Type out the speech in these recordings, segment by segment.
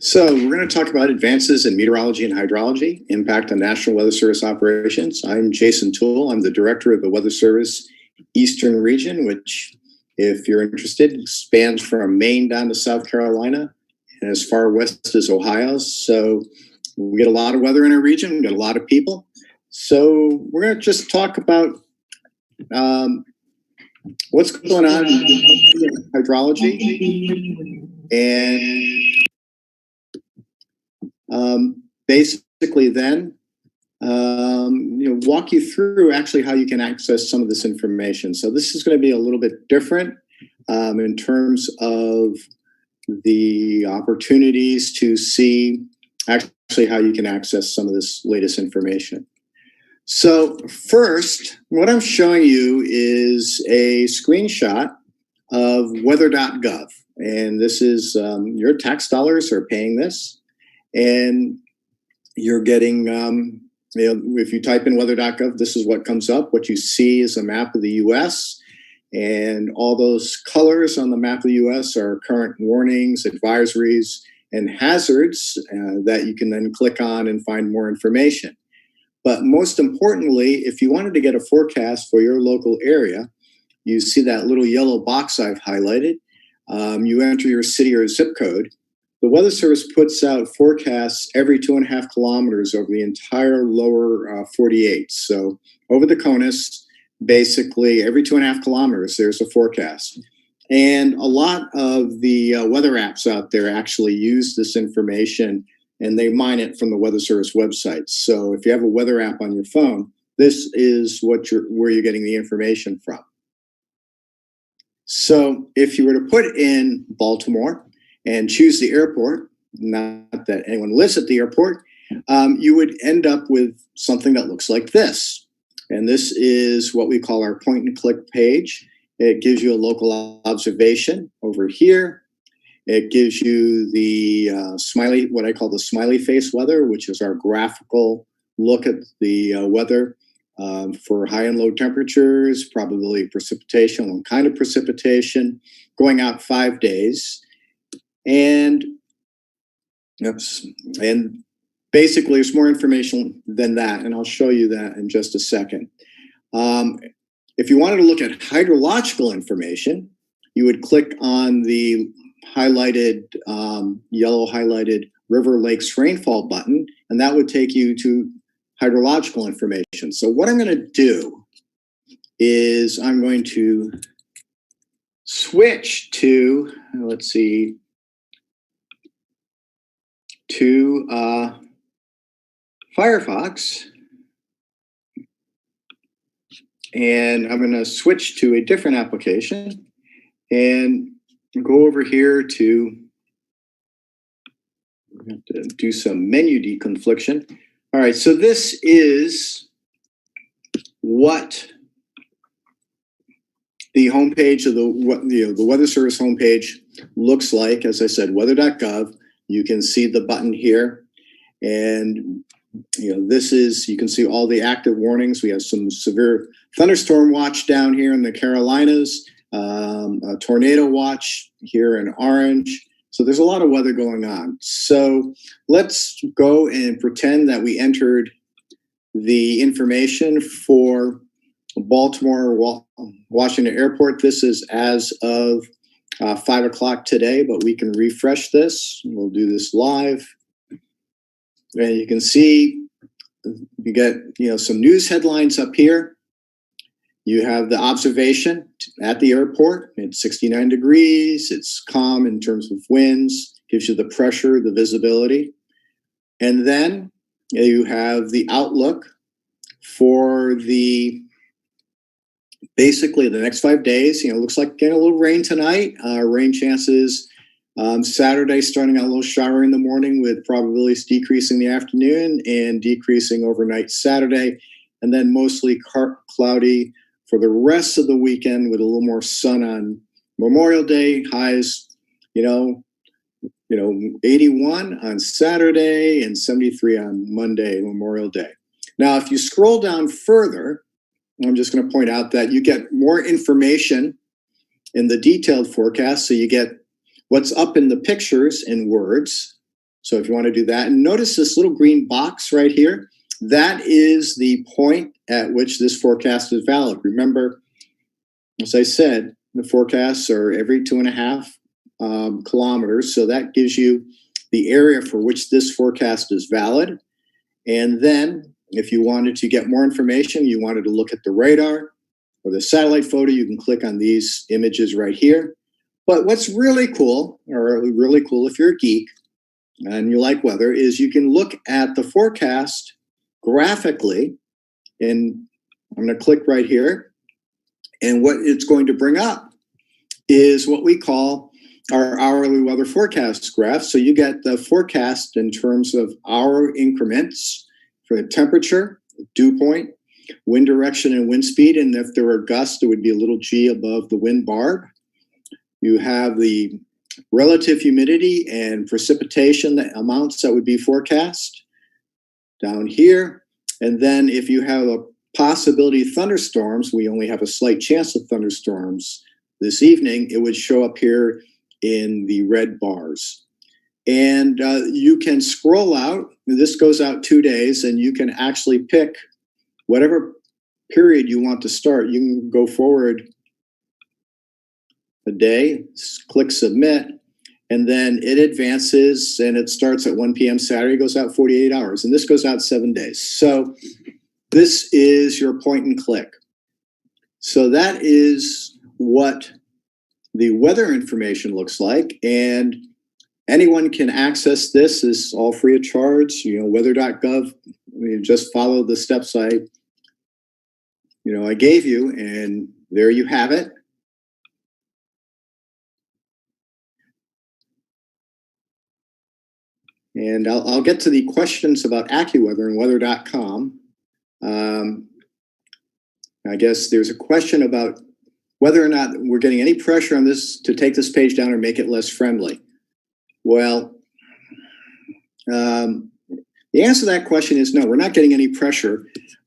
So we're going to talk about advances in meteorology and hydrology, impact on National Weather Service operations. I'm Jason Tuell. I'm the director of the Weather Service Eastern Region, which, if you're interested, spans from Maine down to South Carolina and as far west as Ohio. So we get a lot of weather in our region. We get a lot of people. So we're going to just talk about what's going on in hydrology and basically then walk you through actually how you can access some of this information. So this is going to be a little bit different in terms of the opportunities to see actually how you can access some of this latest information. So first, what I'm showing you is a screenshot of weather.gov. And this is your tax dollars are paying this. And you're getting, if you type in weather.gov, this is what comes up. What you see is a map of the U.S. And all those colors on the map of the U.S. are current warnings, advisories, and hazards that you can then click on and find more information. But most importantly, if you wanted to get a forecast for your local area, you see that little yellow box I've highlighted. You enter your city or zip code. The Weather Service puts out forecasts every 2.5 kilometers over the entire lower 48. So over the CONUS, basically every 2.5 kilometers, there's a forecast. And a lot of the weather apps out there actually use this information and they mine it from the Weather Service website. So if you have a weather app on your phone, this is where you're getting the information from. So if you were to put in Baltimore and choose the airport, not that anyone lives at the airport, you would end up with something that looks like this. And this is what we call our point and click page. It gives you a local observation over here. It gives you the smiley, what I call the smiley face weather, which is our graphical look at the weather for high and low temperatures, probability of precipitation, what kind of precipitation, going out 5 days. And basically there's more information than that, and I'll show you that in just a second. If you wanted to look at hydrological information, you would click on the highlighted, yellow highlighted river lakes rainfall button, and that would take you to hydrological information. So what I'm going to do is I'm going to switch to, let's see, to Firefox, and I'm going to switch to a different application and go over here to do some menu deconfliction. All right, so this is what the homepage of the Weather Service homepage looks like. As I said, weather.gov. You can see the button here, and this is, you can see all the active warnings. We have some severe thunderstorm watch down here in the Carolinas, a tornado watch here in orange. So there's a lot of weather going on. So let's go and pretend that we entered the information for Baltimore Washington Airport. This is as of 5 o'clock today, but we can refresh this. We'll do this live. And you can see you get some news headlines up here. You have the observation at the airport. It's 69 degrees. It's calm in terms of winds. Gives you the pressure, the visibility. And then you have the outlook for basically the next 5 days. Looks like getting a little rain tonight. Rain chances Saturday starting out a little showery in the morning with probabilities decreasing in the afternoon and decreasing overnight Saturday, and then mostly cloudy for the rest of the weekend with a little more sun on Memorial Day. Highs, 81 on Saturday and 73 on Monday, Memorial Day. Now, if you scroll down further, I'm just going to point out that you get more information in the detailed forecast. So you get what's up in the pictures in words, So if you want to do that, and notice this little green box right here, that is the point at which this forecast is valid. Remember, as I said, the forecasts are every 2.5 kilometers. So that gives you the area for which this forecast is valid. And then if you wanted to get more information, you wanted to look at the radar or the satellite photo, you can click on these images right here. But what's really cool, or really cool if you're a geek and you like weather, is you can look at the forecast graphically. And I'm going to click right here. And what it's going to bring up is what we call our hourly weather forecast graph. So you get the forecast in terms of hour increments for the temperature, dew point, wind direction, and wind speed. And if there were gusts, it would be a little g above the wind barb. You have the relative humidity and precipitation, the amounts that would be forecast down here. And then if you have a possibility of thunderstorms, we only have a slight chance of thunderstorms this evening, it would show up here in the red bars. And you can scroll out. This goes out 2 days, and you can actually pick whatever period you want to start. You can go forward a day, click submit, and then it advances and it starts at 1 p.m. Saturday, goes out 48 hours, and this goes out 7 days. So this is your point and click. So that is what the weather information looks like, and anyone can access this. It's all free of charge. Weather.gov. You just follow the steps I gave you, and there you have it. And I'll get to the questions about AccuWeather and weather.com. I guess there's a question about whether or not we're getting any pressure on this to take this page down or make it less friendly. Well, the answer to that question is no, we're not getting any pressure.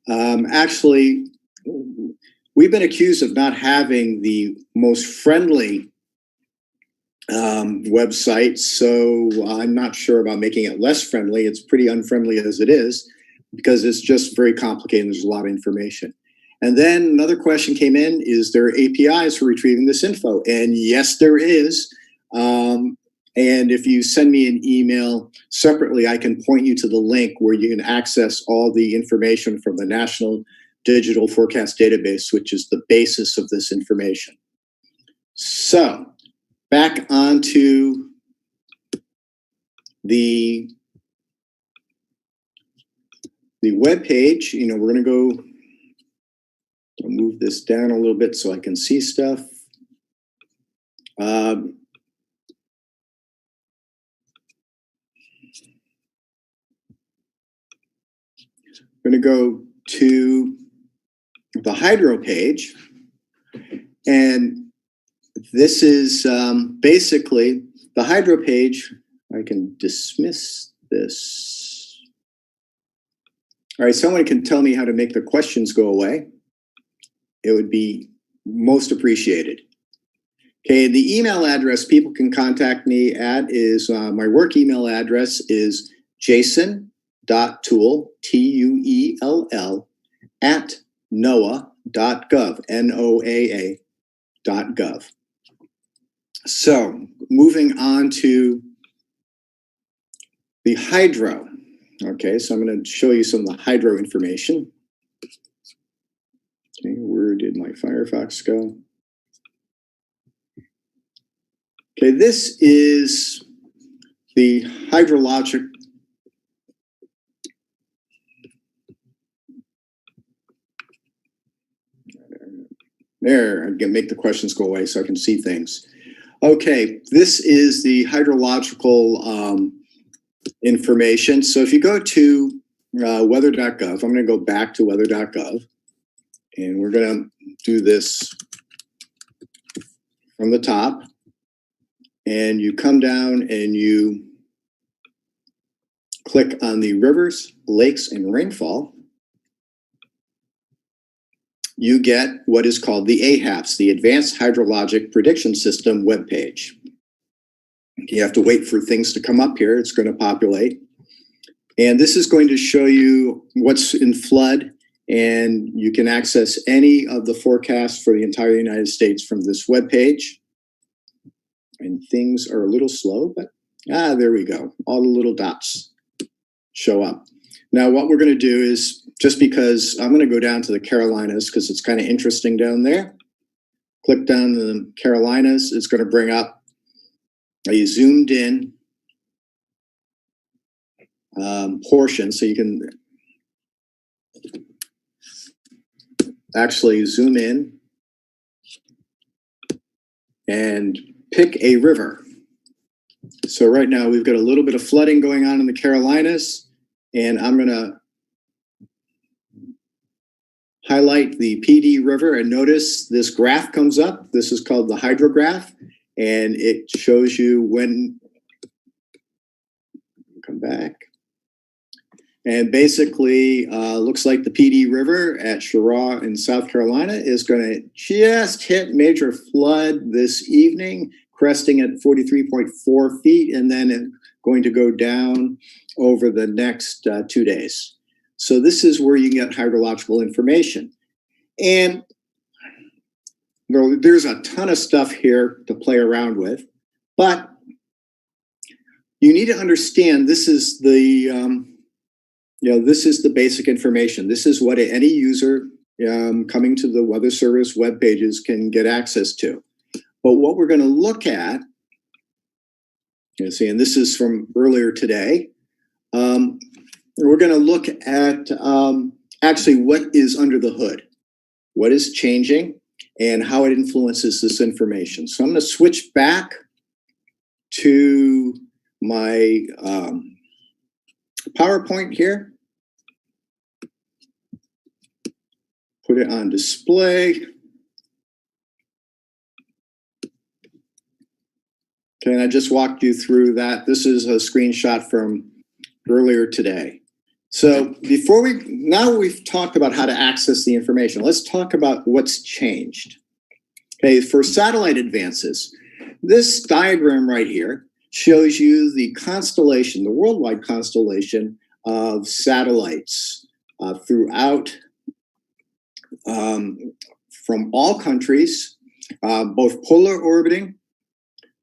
Actually, we've been accused of not having the most friendly website, so I'm not sure about making it less friendly. It's pretty unfriendly as it is because it's just very complicated and there's a lot of information. And then another question came in, is there APIs for retrieving this info? And yes, there is. And if you send me an email separately, I can point you to the link where you can access all the information from the National Digital Forecast Database, which is the basis of this information. So back onto the web page. We're going to go. I'll move this down a little bit so I can see stuff. I'm going to go to the hydro page, and this is basically the hydro page. I can dismiss this. All right, someone can tell me how to make the questions go away. It would be most appreciated. Okay, the email address people can contact me at is, my work email address is jason.tuell, Tuell, at noaa.gov, NOAA.gov. So moving on to the hydro. Okay, so I'm going to show you some of the hydro information. Okay, where did my Firefox go? Okay, this is the hydrologic. There, I can make the questions go away so I can see things. Okay, this is the hydrological information. So if you go to weather.gov, I'm going to go back to weather.gov, and we're going to do this from the top. And you come down and you click on the rivers, lakes, and rainfall. You get what is called the AHAPS, the Advanced Hydrologic Prediction System webpage. You have to wait for things to come up here. It's going to populate. And this is going to show you what's in flood, and you can access any of the forecasts for the entire United States from this web page. And things are a little slow, but there we go. All the little dots show up. Now, what we're going to do is, just because I'm going to go down to the Carolinas because it's kind of interesting down there. Click down the Carolinas. It's going to bring up a zoomed in portion, so you can actually zoom in and pick a river. So right now we've got a little bit of flooding going on in the Carolinas, and I'm going to highlight the PD River, and notice this graph comes up. This is called the Hydrograph, and it shows you when, come back. And basically, looks like the PD River at Cheraw in South Carolina is going to just hit major flood this evening, cresting at 43.4 feet, and then going to go down over the next 2 days. So this is where you can get hydrological information. And there's a ton of stuff here to play around with, but you need to understand this is the this is the basic information. This is what any user coming to the Weather Service web pages can get access to. But what we're going to look at, you see, and this is from earlier today, we're going to look at actually what is under the hood, what is changing, and how it influences this information. So I'm going to switch back to my PowerPoint here. Put it on display. Okay, and I just walked you through that. This is a screenshot from earlier today. So now we've talked about how to access the information. Let's talk about what's changed. Okay, for satellite advances, this diagram right here shows you the constellation, the worldwide constellation of satellites throughout from all countries, both polar orbiting,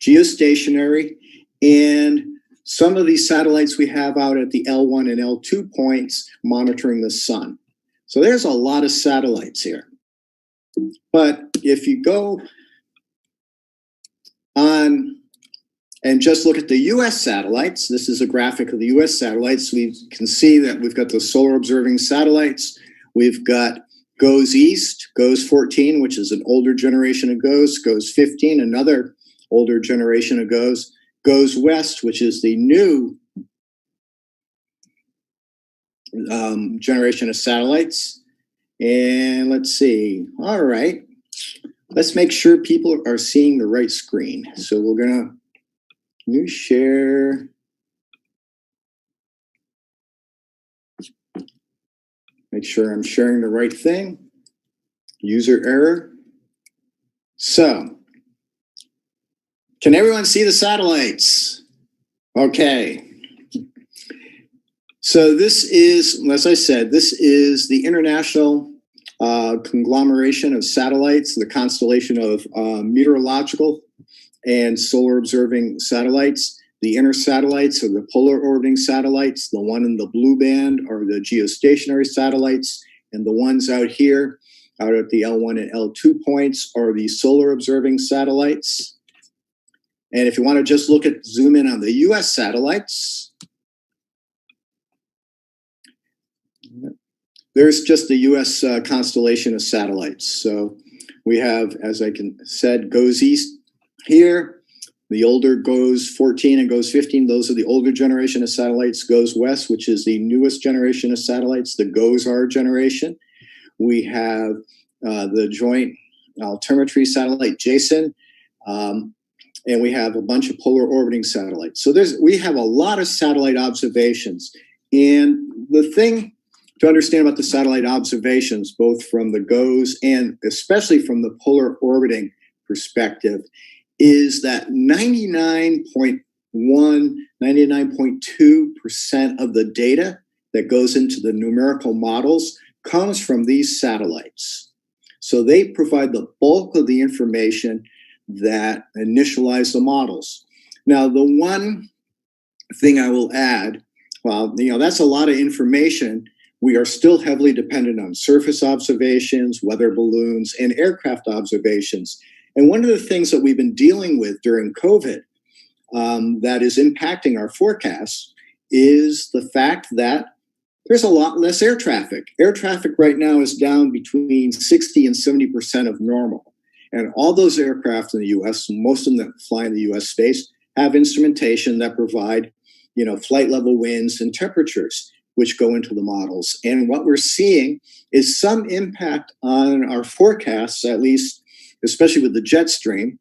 geostationary, and some of these satellites we have out at the L1 and L2 points monitoring the sun. So there's a lot of satellites here. But if you go on and just look at the US satellites, this is a graphic of the US satellites. We can see that we've got the solar observing satellites. We've got GOES East, GOES 14, which is an older generation of GOES, GOES 15, another older generation of GOES, GOES West, which is the new generation of satellites. And let's see. All right. Let's make sure people are seeing the right screen. So we're going to new share. Make sure I'm sharing the right thing. User error. So, can everyone see the satellites? Okay. So this is, as I said, this is the international conglomeration of satellites, the constellation of meteorological and solar observing satellites. The inner satellites are the polar orbiting satellites. The one in the blue band are the geostationary satellites. And the ones out here, out at the L1 and L2 points, are the solar observing satellites. And if you want to just zoom in on the US satellites, there's just the US constellation of satellites. So we have, as I said, GOES East here. The older GOES 14 and GOES 15, those are the older generation of satellites. GOES West, which is the newest generation of satellites, the GOES-R generation. We have the Joint Altimetry Satellite, JASON, and we have a bunch of polar orbiting satellites. So we have a lot of satellite observations. And the thing to understand about the satellite observations, both from the GOES and especially from the polar orbiting perspective, is that 99.9% 99.2% of the data that goes into the numerical models comes from these satellites. So they provide the bulk of the information that initialize the models. Now, the one thing I will add, well, that's a lot of information. We are still heavily dependent on surface observations, weather balloons, and aircraft observations. And one of the things that we've been dealing with during COVID that is impacting our forecasts is the fact that there's a lot less air traffic. Air traffic right now is down between 60 and 70% of normal. And all those aircraft in the US, most of them that fly in the US space, have instrumentation that provide, flight level winds and temperatures, which go into the models. And what we're seeing is some impact on our forecasts, at least, especially with the jet stream,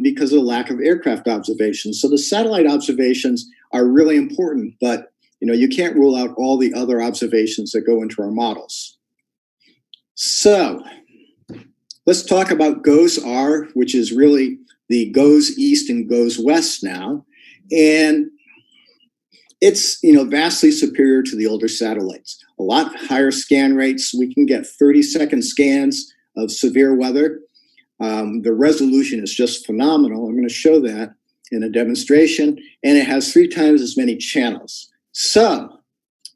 because of the lack of aircraft observations. So the satellite observations are really important, but you can't rule out all the other observations that go into our models. So let's talk about GOES-R, which is really the goes east and goes west now. And it's vastly superior to the older satellites. A lot higher scan rates. We can get 30-second scans of severe weather. The resolution is just phenomenal. I'm going to show that in a demonstration. And it has 3 times as many channels. So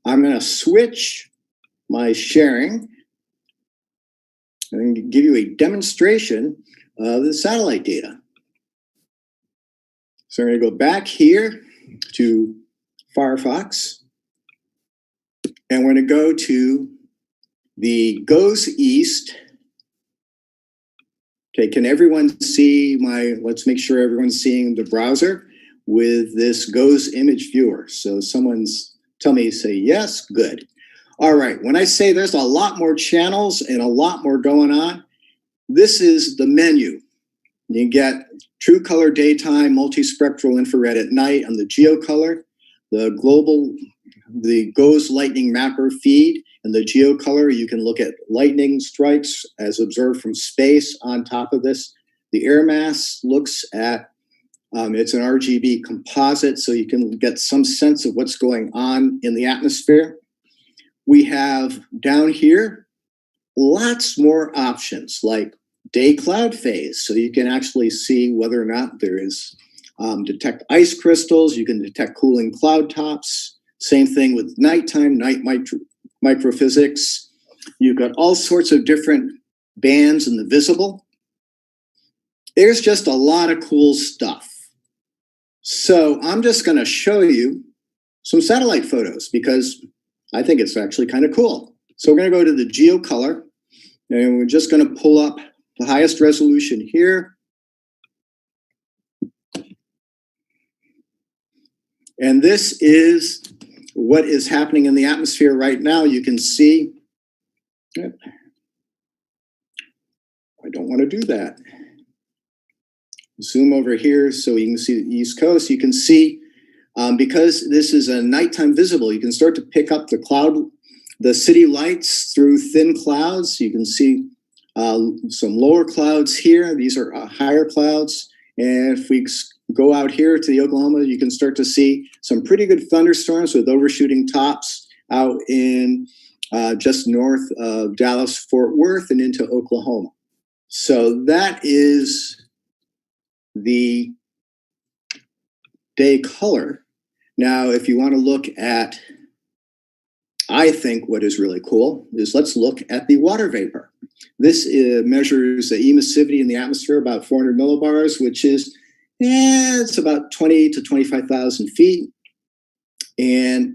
I'm going to switch my sharing and give you a demonstration of the satellite data. So I'm going to go back here to Firefox, and we're going to go to the goes east. Okay, can everyone see let's make sure everyone's seeing the browser with this goes image viewer. So tell me, say yes, good. All right, when I say there's a lot more channels and a lot more going on, this is the menu. You get true color daytime, multispectral infrared at night on the geocolor, the GOES lightning mapper feed, and the geocolor. You can look at lightning strikes as observed from space on top of this. The air mass looks at, it's an RGB composite, so you can get some sense of what's going on in the atmosphere. We have down here lots more options like day cloud phase, so you can actually see whether or not there is detect ice crystals. You can detect cooling cloud tops. Same thing with nighttime, night microphysics. You've got all sorts of different bands in the visible. There's just a lot of cool stuff. So I'm just going to show you some satellite photos because I think it's actually kind of cool. So we're going to go to the geocolor, and we're just going to pull up the highest resolution here. And this is what is happening in the atmosphere right now. You can see, I don't want to do that. Zoom over here so you can see the East Coast. You can see, because this is a nighttime visible, you can start to pick up the city lights through thin clouds. You can see some lower clouds here. These are higher clouds. And if we go out here to the Oklahoma, you can start to see some pretty good thunderstorms with overshooting tops out in just north of Dallas-Fort Worth and into Oklahoma. So that is the day color. Now, if you want to look at, I think what is really cool is let's look at the water vapor. This measures the emissivity in the atmosphere, about 400 millibars, which is, it's about 20 to 25,000 feet. And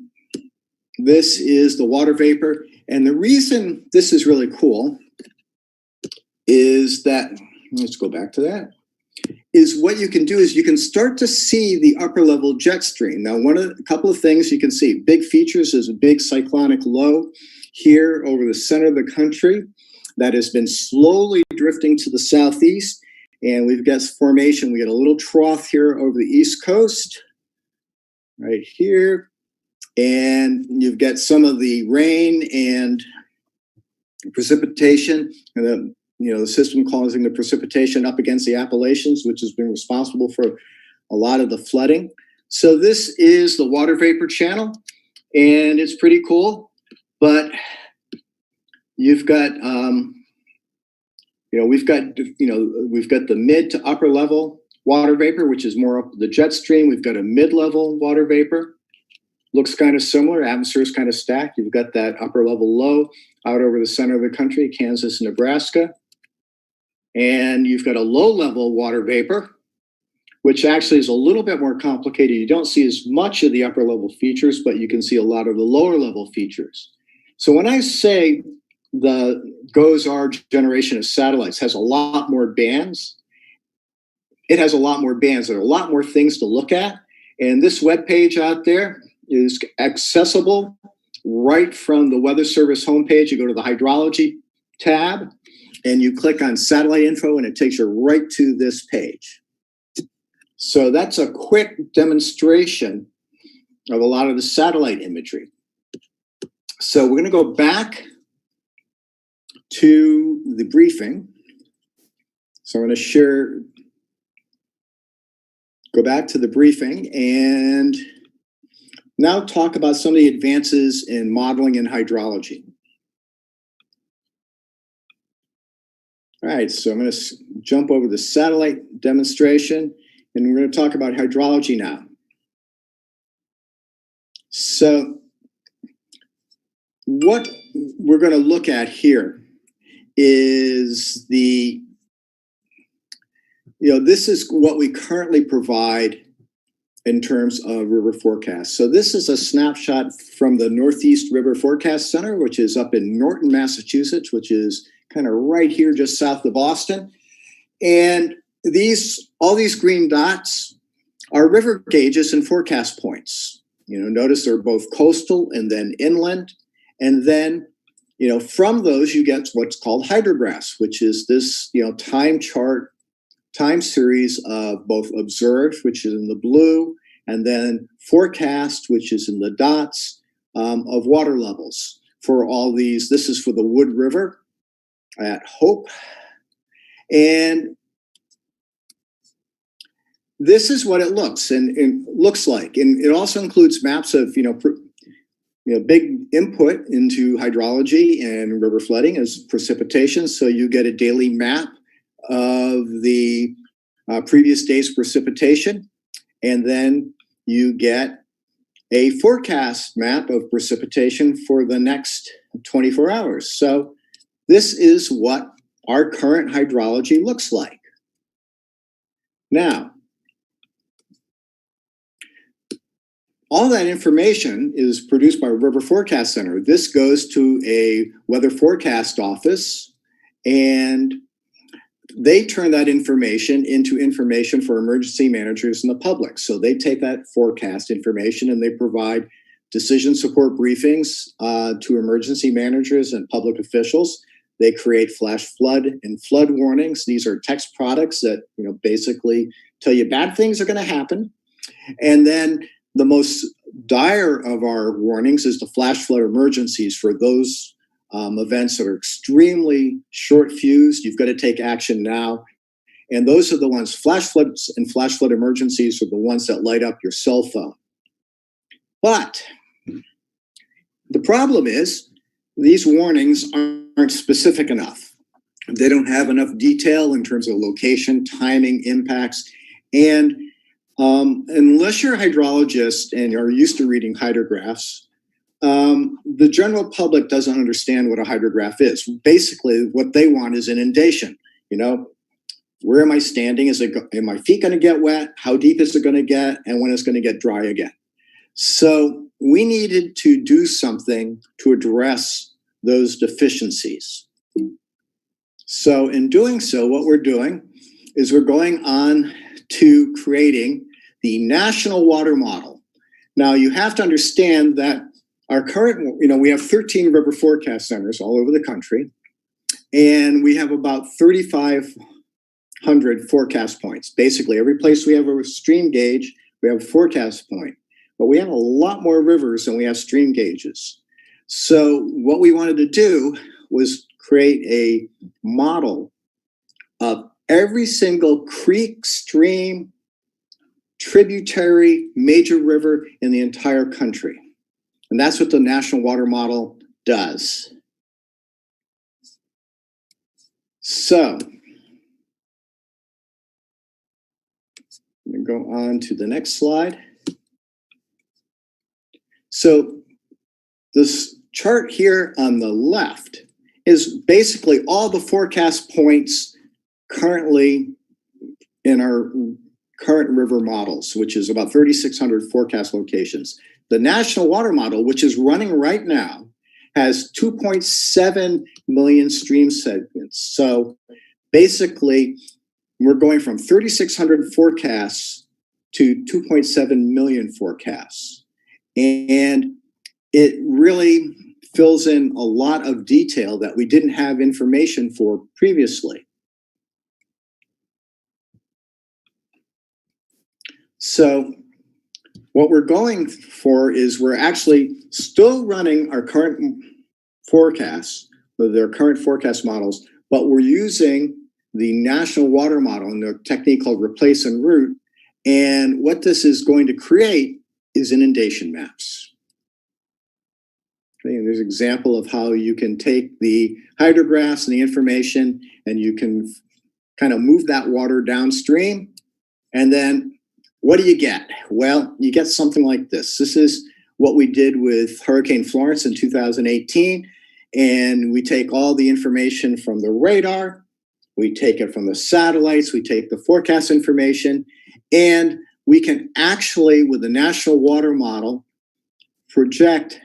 this is the water vapor. And the reason this is really cool is that, let's go back to that, is what you can do is you can start to see the upper level jet stream. Now, a couple of things you can see. Big features is a big cyclonic low here over the center of the country that has been slowly drifting to the southeast. And we've got formation. We got a little trough here over the East Coast, right here. And you've got some of the rain and precipitation, and the system causing the precipitation up against the Appalachians, which has been responsible for a lot of the flooding. So this is the water vapor channel, and it's pretty cool. But you've got, we've got the mid to upper level water vapor, which is more up the jet stream. We've got a mid-level water vapor. Looks kind of similar. Atmosphere is kind of stacked. You've got that upper level low out over the center of the country, Kansas, Nebraska. And you've got a low level water vapor, which actually is a little bit more complicated. You don't see as much of the upper level features, but you can see a lot of the lower level features. So when I say the GOES-R generation of satellites has a lot more bands, it has a lot more bands. There are a lot more things to look at. And this web page out there is accessible right from the Weather Service homepage. You go to the Hydrology tab and you click on satellite info and it takes you right to this page. So that's a quick demonstration of a lot of the satellite imagery. So we're going to go back to the briefing. So I'm going to go back to the briefing and now talk about some of the advances in modeling and hydrology. All right, so I'm going to jump over the satellite demonstration and we're going to talk about hydrology now. So what we're going to look at here is this is what we currently provide in terms of river forecasts. So this is a snapshot from the Northeast River Forecast Center, which is up in Norton, Massachusetts, which is kind of right here just south of Boston. And all these green dots are river gauges and forecast points. Notice they're both coastal and then inland. And then, from those you get what's called hydrographs, which is this, time series of both observed, which is in the blue, and then forecast, which is in the dots, of water levels for all these. This is for the Wood River at Hope. And this is what it looks like. And it also includes maps of, big input into hydrology and river flooding as precipitation. So you get a daily map of the previous day's precipitation, and then you get a forecast map of precipitation for the next 24 hours. So this is what our current hydrology looks like. Now, all that information is produced by River Forecast Center. This goes to a weather forecast office, and they turn that information into information for emergency managers and the public. So they take that forecast information and they provide decision support briefings to emergency managers and public officials. They create flash flood and flood warnings. These are text products that basically tell you bad things are going to happen. And then the most dire of our warnings is the flash flood emergencies for those events that are extremely short fused. You've got to take action now. And those are the ones, flash floods and flash flood emergencies are the ones that light up your cell phone. But the problem is these warnings aren't specific enough. They don't have enough detail in terms of location, timing, impacts. And unless you're a hydrologist and are used to reading hydrographs, the general public doesn't understand what a hydrograph is. Basically, what they want is inundation. Where am I standing? Are my feet going to get wet? How deep is it going to get? And when it's going to get dry again? So we needed to do something to address those deficiencies. So in doing so, what we're doing is we're going on to creating the National Water Model. Now, you have to understand that our current, we have 13 river forecast centers all over the country, and we have about 3,500 forecast points. Basically, every place we have a stream gauge, we have a forecast point. But we have a lot more rivers than we have stream gauges. So what we wanted to do was create a model of every single creek, stream, tributary major river in the entire country. And that's what the National Water Model does. So, I'm going to go on to the next slide. So, this chart here on the left is basically all the forecast points currently in our current river models, which is about 3,600 forecast locations. The National Water Model, which is running right now, has 2.7 million stream segments. So basically, we're going from 3,600 forecasts to 2.7 million forecasts. And it really fills in a lot of detail that we didn't have information for previously. So what we're going for is we're actually still running our current forecasts with their current forecast models, but we're using the National Water Model and the technique called replace and route. And what this is going to create is inundation maps. Okay, and there's an example of how you can take the hydrographs and the information and you can kind of move that water downstream. And then what do you get? Well, you get something like this. This is what we did with Hurricane Florence in 2018. And we take all the information from the radar, we take it from the satellites, we take the forecast information, and we can actually, with the National Water Model, project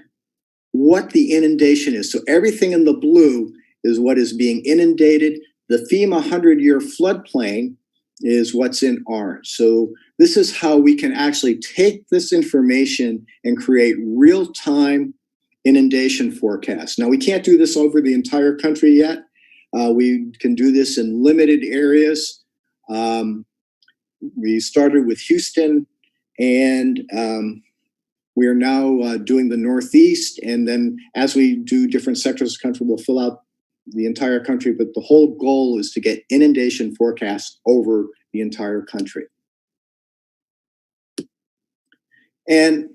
what the inundation is. So everything in the blue is what is being inundated. The FEMA 100-year floodplain is what's in orange. So this is how we can actually take this information and create real-time inundation forecasts. Now, we can't do this over the entire country yet. We can do this in limited areas. We started with Houston, and we are now doing the Northeast. And then as we do different sectors of the country, we'll fill out the entire country. But the whole goal is to get inundation forecasts over the entire country. And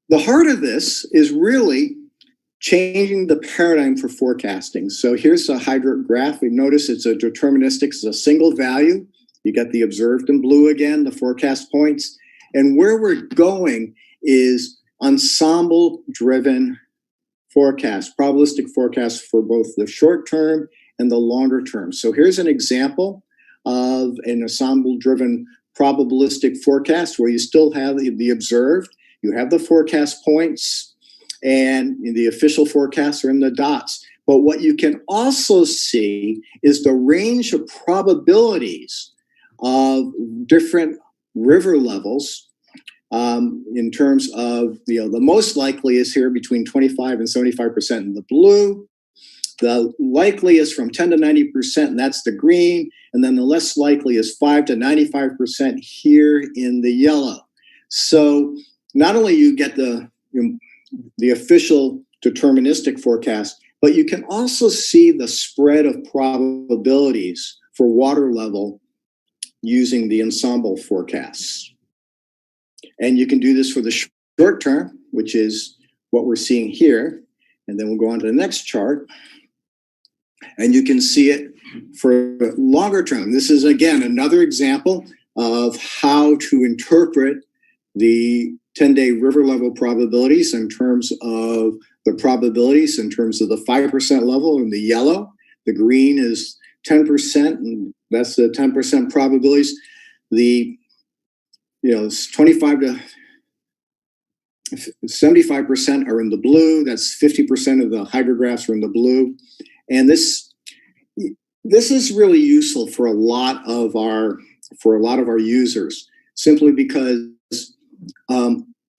the heart of this is really changing the paradigm for forecasting. So here's a hydrograph. We've noticed it's a deterministic, it's a single value. You got the observed in blue again, the forecast points. And where we're going is ensemble-driven forecast, probabilistic forecasts for both the short term and the longer term. So here's an example of an ensemble-driven probabilistic forecast where you still have the observed, you have the forecast points, and the official forecasts are in the dots. But what you can also see is the range of probabilities of different river levels in terms of, the most likely is here between 25 and 75% in the blue. The likely is from 10 to 90%, and that's the green. And then the less likely is 5 to 95% here in the yellow. So not only you get the official deterministic forecast, but you can also see the spread of probabilities for water level using the ensemble forecasts. And you can do this for the short term, which is what we're seeing here. And then we'll go on to the next chart. And you can see it for longer term. This is, again, another example of how to interpret the 10-day river level probabilities in terms of the probabilities, in terms of the 5% level in the yellow. The green is 10%, and that's the 10% probabilities. The 25 to 75% are in the blue. That's 50% of the hydrographs are in the blue. And this is really useful for a lot of our users, simply because a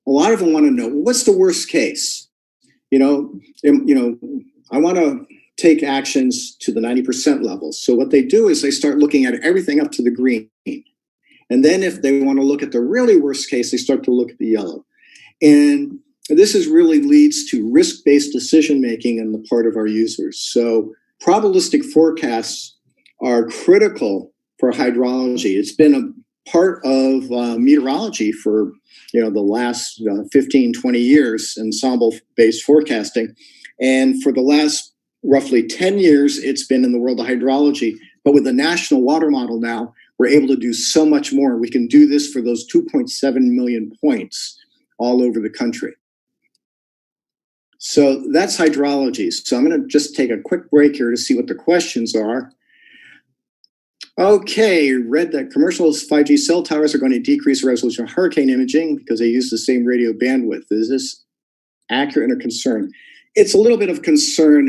lot of them want to know, well, what's the worst case? I want to take actions to the 90% level. So what they do is they start looking at everything up to the green. And then if they want to look at the really worst case, they start to look at the yellow. And this really leads to risk-based decision-making on the part of our users. So probabilistic forecasts are critical for hydrology. It's been part of meteorology for the last 15, 20 years, ensemble-based forecasting. And for the last roughly 10 years, it's been in the world of hydrology. But with the national water model now, we're able to do so much more. We can do this for those 2.7 million points all over the country. So that's hydrology. So I'm going to just take a quick break here to see what the questions are. Okay, read that commercial 5G cell towers are going to decrease resolution of hurricane imaging because they use the same radio bandwidth. Is this accurate or concern? It's a little bit of concern.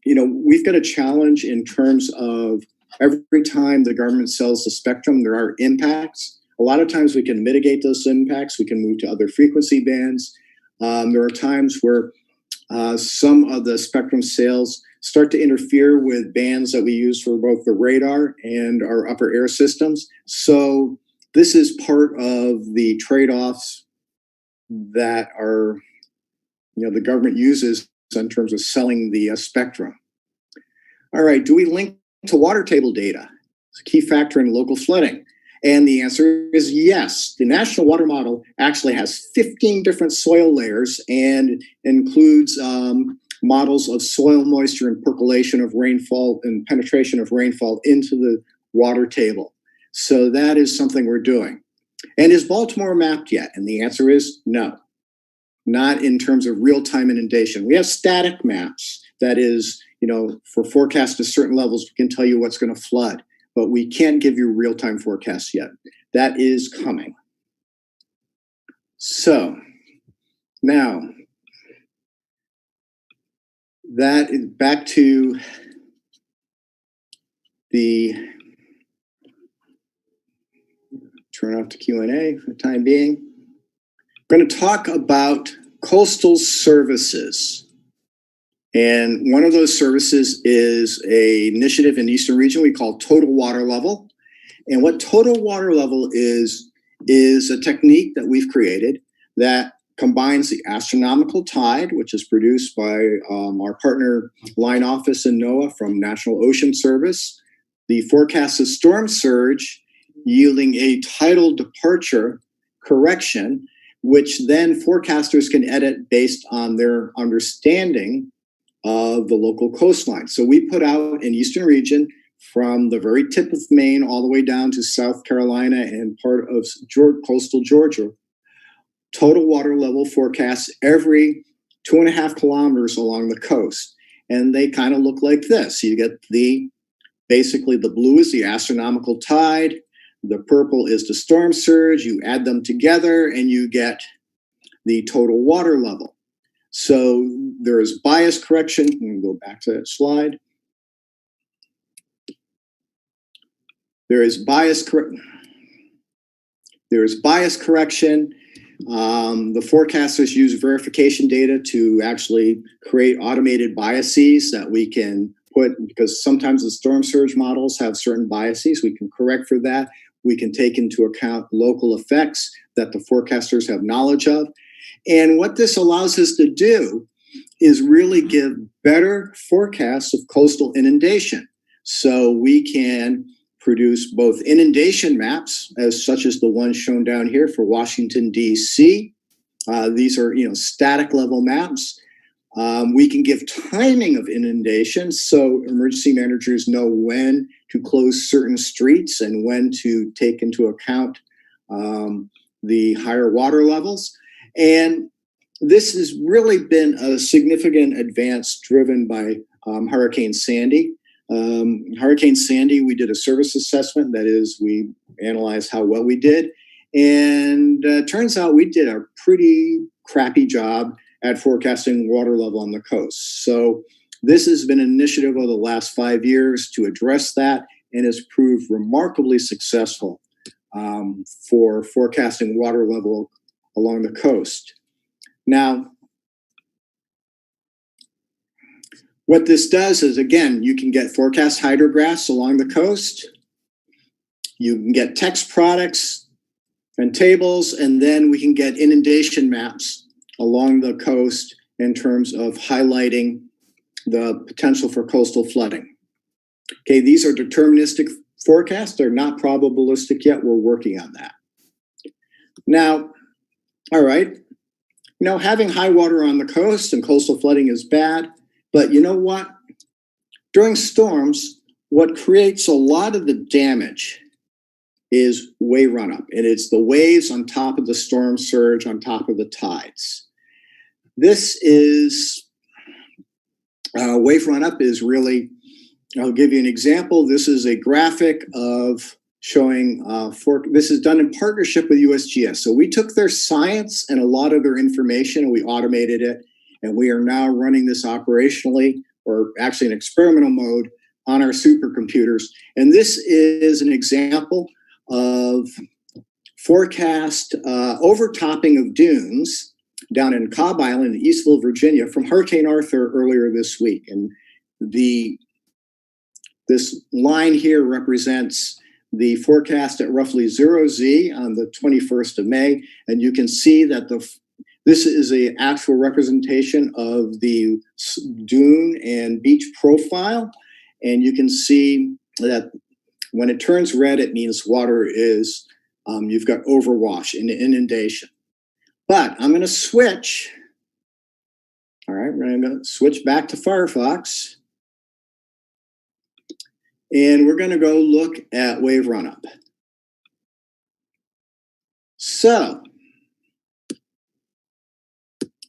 We've got a challenge in terms of every time the government sells the spectrum, there are impacts. A lot of times we can mitigate those impacts. We can move to other frequency bands. There are times where some of the spectrum sales start to interfere with bands that we use for both the radar and our upper air systems. So this is part of the trade-offs that are, the government uses in terms of selling the spectrum. All right, do we link to water table data? It's a key factor in local flooding. And the answer is yes. The National Water Model actually has 15 different soil layers and includes models of soil moisture and percolation of rainfall and penetration of rainfall into the water table. So that is something we're doing. And is Baltimore mapped yet? And the answer is no, not in terms of real-time inundation. We have static maps. That is, for forecasts to certain levels, we can tell you what's going to flood, but we can't give you real-time forecasts yet. That is coming. So now, that is back to the, turn off the Q&A for the time being. We're going to talk about coastal services. And one of those services is an initiative in the Eastern region we call total water level. And what total water level is a technique that we've created that combines the astronomical tide, which is produced by our partner line office in NOAA from National Ocean Service, the forecasted storm surge yielding a tidal departure correction, which then forecasters can edit based on their understanding of the local coastline. So we put out an Eastern region from the very tip of Maine all the way down to South Carolina and part of coastal Georgia, total water level forecasts every 2.5 kilometers along the coast. And they kind of look like this. You get basically the blue is the astronomical tide, the purple is the storm surge, you add them together and you get the total water level. So there is bias correction. Let me go back to that slide. There is bias correction. The forecasters use verification data to actually create automated biases that we can put, because sometimes the storm surge models have certain biases. We can correct for that. We can take into account local effects that the forecasters have knowledge of. And what this allows us to do is really give better forecasts of coastal inundation. So we can produce both inundation maps, such as the one shown down here for Washington, D.C. These are, static level maps. We can give timing of inundation, so emergency managers know when to close certain streets and when to take into account the higher water levels. And this has really been a significant advance driven by Hurricane Sandy. Hurricane Sandy, we did a service assessment. That is, we analyzed how well we did. And turns out we did a pretty crappy job at forecasting water level on the coast. So this has been an initiative over the last 5 years to address that and has proved remarkably successful for forecasting water level along the coast. Now, what this does is, again, you can get forecast hydrographs along the coast. You can get text products and tables, and then we can get inundation maps along the coast in terms of highlighting the potential for coastal flooding. Okay, these are deterministic forecasts. They're not probabilistic yet. We're working on that. Now, all right, having high water on the coast and coastal flooding is bad, but you know what? During storms, what creates a lot of the damage is wave run-up, and it's the waves on top of the storm surge, on top of the tides. This is, wave run-up is really, I'll give you an example. This is a graphic of showing, this is done in partnership with USGS. So we took their science and a lot of their information and we automated it, and we are now running this operationally, or actually in experimental mode, on our supercomputers. And this is an example of forecast overtopping of dunes down in Cobb Island in Eastville, Virginia, from Hurricane Arthur earlier this week. And this line here represents the forecast at roughly 0Z on the 21st of May. And you can see that this is an actual representation of the dune and beach profile. And you can see that when it turns red, it means water is, you've got overwash and inundation. But I'm going to switch. All right, we're going to switch back to Firefox. And we're going to go look at wave run-up. So,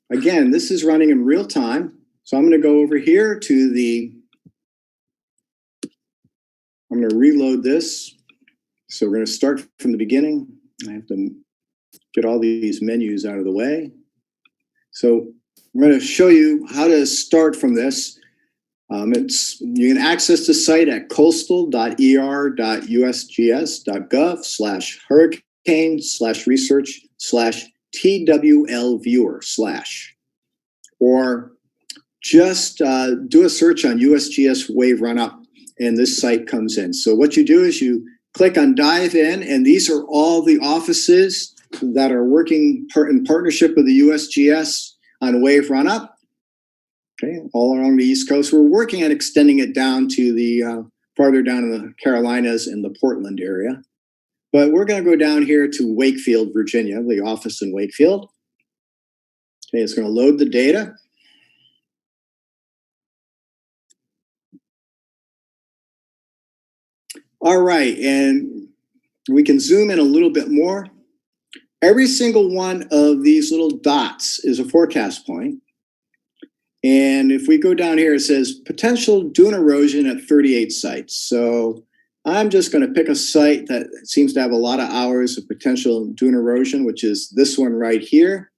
again, this is running in real time. So I'm going to go over here to I'm going to reload this. So we're going to start from the beginning. I have to get all these menus out of the way. So I'm going to show you how to start from this. You can access the site at coastal.er.usgs.gov/hurricane/research/TWL-viewer/, or just do a search on USGS wave run-up and this site comes in. So what you do is you click on dive in, and these are all the offices that are working in partnership with the USGS on wave run-up. Okay, all along the East Coast. We're working on extending it down to the farther down in the Carolinas and the Portland area. But we're going to go down here to Wakefield, Virginia, the office in Wakefield. Okay, it's going to load the data. All right, and we can zoom in a little bit more. Every single one of these little dots is a forecast point. And if we go down here, it says potential dune erosion at 38 sites. So I'm just going to pick a site that seems to have a lot of hours of potential dune erosion, which is this one right here.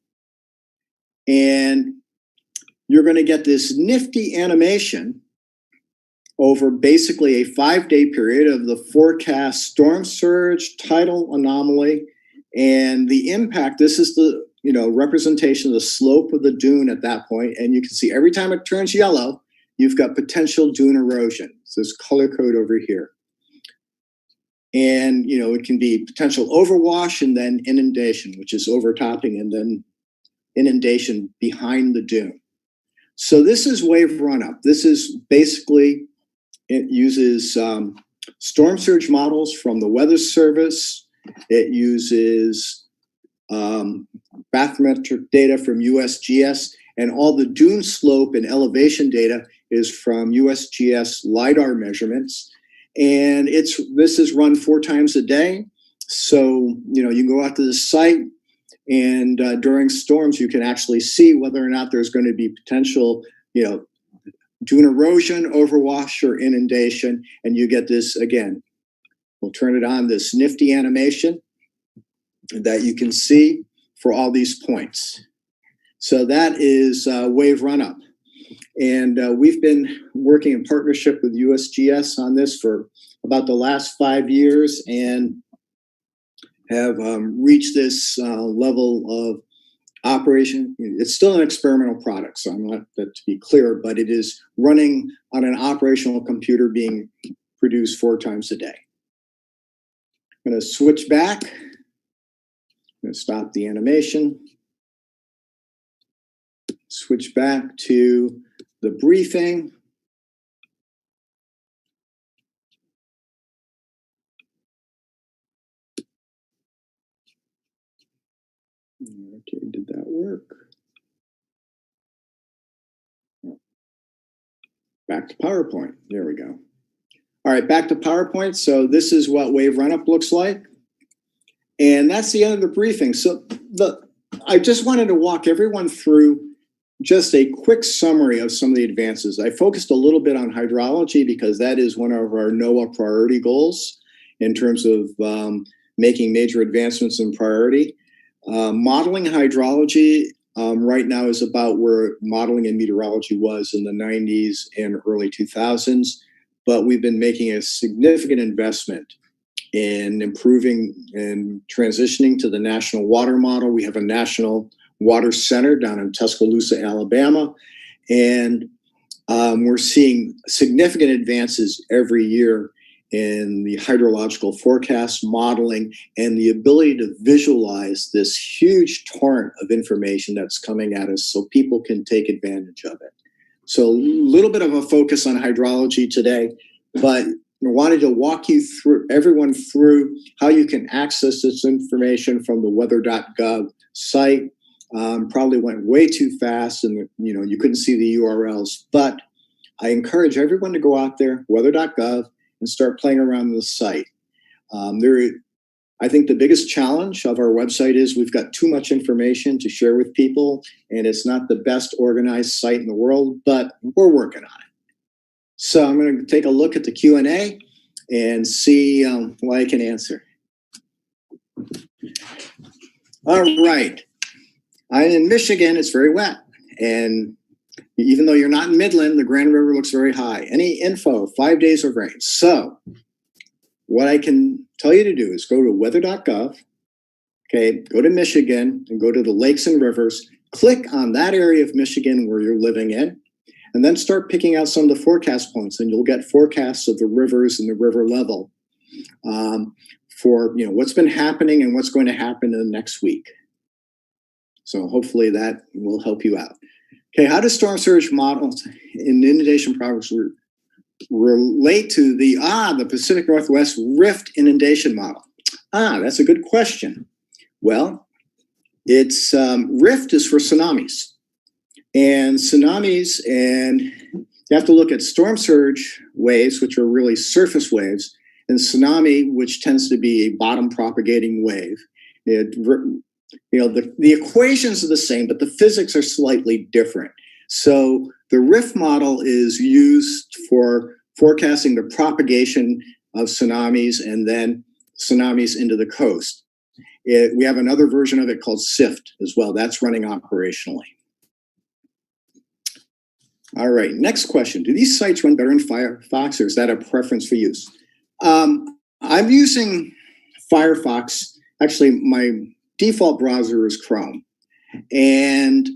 And you're going to get this nifty animation over basically a 5-day period of the forecast storm surge, tidal anomaly, and the impact. This is the representation of the slope of the dune at that point. And you can see every time it turns yellow, you've got potential dune erosion. So this color code over here. And, it can be potential overwash and then inundation, which is overtopping, and then inundation behind the dune. So this is wave run-up. This is basically, it uses storm surge models from the Weather Service. It uses bathymetric data from USGS, and all the dune slope and elevation data is from USGS LIDAR measurements. And this is run 4 times a day. So, you can go out to the site, and during storms, you can actually see whether or not there's going to be potential, dune erosion, overwash, or inundation. And you get this, again, we'll turn it on, this nifty animation that you can see for all these points. So that is wave run-up. And we've been working in partnership with USGS on this for about the last 5 years, and have reached this level of operation. It's still an experimental product, so I'm not to be clear, but it is running on an operational computer being produced 4 times a day. I'm going to switch back. I'm going to stop the animation. Switch back to the briefing. Okay, did that work? Back to PowerPoint. There we go. All right, back to PowerPoint. So this is what wave run-up looks like. And that's the end of the briefing. So I just wanted to walk everyone through just a quick summary of some of the advances. I focused a little bit on hydrology because that is one of our NOAA priority goals in terms of making major advancements in priority. Modeling hydrology right now is about where modeling and meteorology was in the 90s and early 2000s, but we've been making a significant investment in improving and transitioning to the national water model. We have a national water center down in Tuscaloosa, Alabama, and we're seeing significant advances every year in the hydrological forecast modeling and the ability to visualize this huge torrent of information that's coming at us so people can take advantage of it. So a little bit of a focus on hydrology today, but I wanted to walk everyone through how you can access this information from the weather.gov site. Probably went way too fast and you couldn't see the URLs, but I encourage everyone to go out there, weather.gov, and start playing around the site. I think the biggest challenge of our website is we've got too much information to share with people, and it's not the best organized site in the world, but we're working on it. So I'm going to take a look at the Q&A and see what I can answer. All right. I'm in Michigan. It's very wet. And even though you're not in Midland, the Grand River looks very high. Any info, 5 days of rain. So what I can tell you to do is go to weather.gov, okay, go to Michigan and go to the lakes and rivers, click on that area of Michigan where you're living in, and then start picking out some of the forecast points, and you'll get forecasts of the rivers and the river level for what's been happening and what's going to happen in the next week. So hopefully that will help you out. Okay, how does storm surge models in inundation problems relate to the Pacific Northwest Rift inundation model? That's a good question. Well, it's Rift is for tsunamis. And tsunamis, and you have to look at storm surge waves, which are really surface waves, and tsunami, which tends to be a bottom propagating wave. The equations are the same, but the physics are slightly different. So the Rift model is used for forecasting the propagation of tsunamis and then tsunamis into the coast. We have another version of it called SIFT as well. That's running operationally. All right, next question. Do these sites run better in Firefox, or is that a preference for use? I'm using Firefox. Actually, my default browser is Chrome. And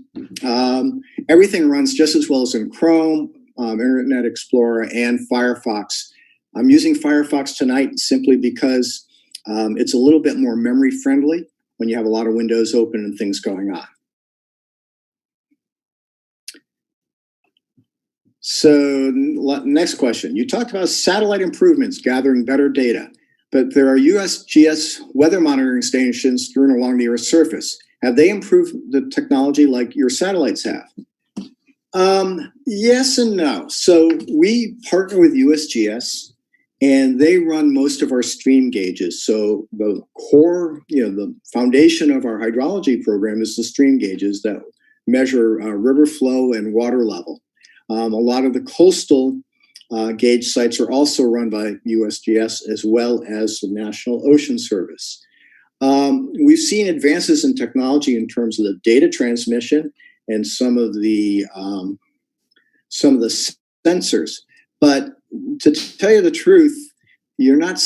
everything runs just as well as in Chrome, Internet Explorer, and Firefox. I'm using Firefox tonight simply because it's a little bit more memory friendly when you have a lot of windows open and things going on. So next question. You talked about satellite improvements, gathering better data, but there are USGS weather monitoring stations strewn along the Earth's surface. Have they improved the technology like your satellites have? Yes and no. So we partner with USGS, and they run most of our stream gauges. So the core, the foundation of our hydrology program is the stream gauges that measure river flow and water level. A lot of the coastal gauge sites are also run by USGS as well as the National Ocean Service. We've seen advances in technology in terms of the data transmission and some of the sensors. But to tell you the truth, you're not,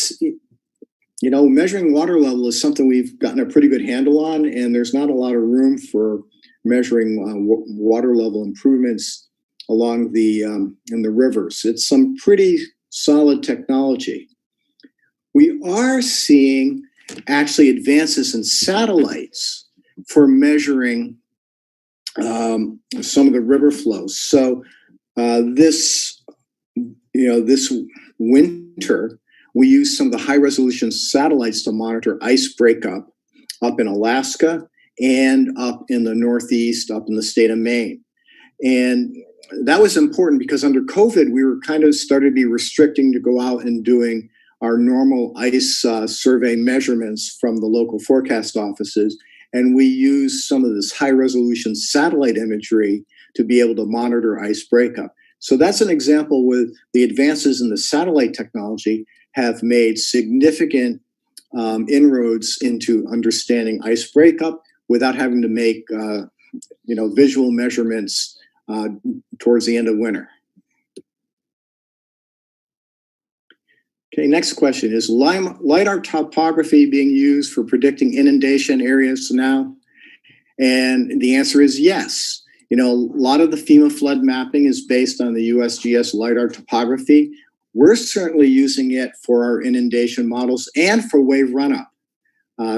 measuring water level is something we've gotten a pretty good handle on, and there's not a lot of room for measuring water level improvements along in the rivers. It's some pretty solid technology. We are seeing actually advances in satellites for measuring some of the river flows. So this winter, we used some of the high resolution satellites to monitor ice breakup up in Alaska and up in the Northeast, up in the state of Maine. And that was important because under COVID, we were kind of started to be restricting to go out and doing our normal ice survey measurements from the local forecast offices. And we used some of this high resolution satellite imagery to be able to monitor ice breakup. So that's an example with the advances in the satellite technology have made significant inroads into understanding ice breakup without having to make visual measurements towards the end of winter. Okay, next question. Is LiDAR topography being used for predicting inundation areas now? And the answer is yes. A lot of the FEMA flood mapping is based on the USGS LiDAR topography. We're certainly using it for our inundation models and for wave runup.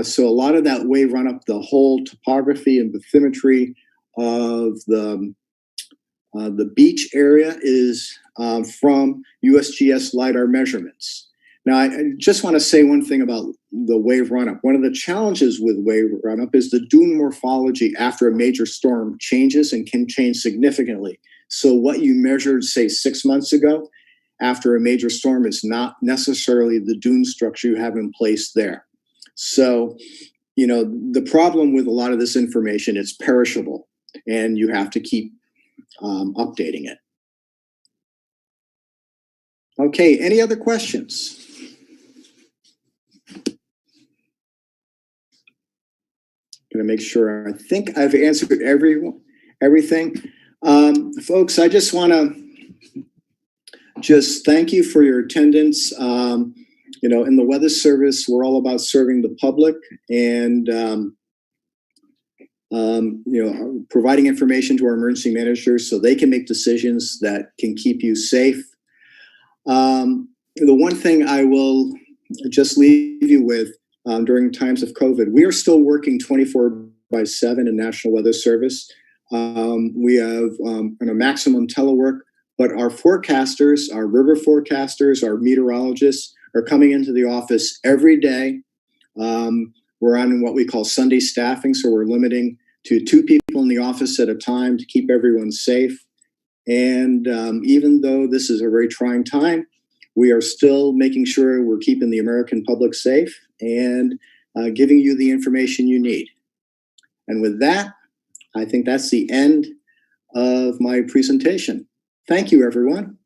So a lot of that wave runup, the whole topography and bathymetry of the beach area is from USGS LiDAR measurements. Now, I just want to say one thing about the wave runup. One of the challenges with wave runup is the dune morphology after a major storm changes and can change significantly. So what you measured, say, 6 months ago after a major storm is not necessarily the dune structure you have in place there. So, the problem with a lot of this information, it's perishable, and you have to keep updating it. Okay, any other questions? Going to make sure. I think I've answered everything. Folks, I just want to thank you for your attendance. In the Weather Service, we're all about serving the public and providing information to our emergency managers so they can make decisions that can keep you safe. The one thing I will just leave you with during times of COVID, we are still working 24/7 in National Weather Service. We have a maximum telework, but our forecasters, our river forecasters, our meteorologists are coming into the office every day. We're on what we call Sunday staffing, so we're limiting to 2 people in the office at a time to keep everyone safe. And even though this is a very trying time, we are still making sure we're keeping the American public safe and giving you the information you need. And with that, I think that's the end of my presentation. Thank you, everyone.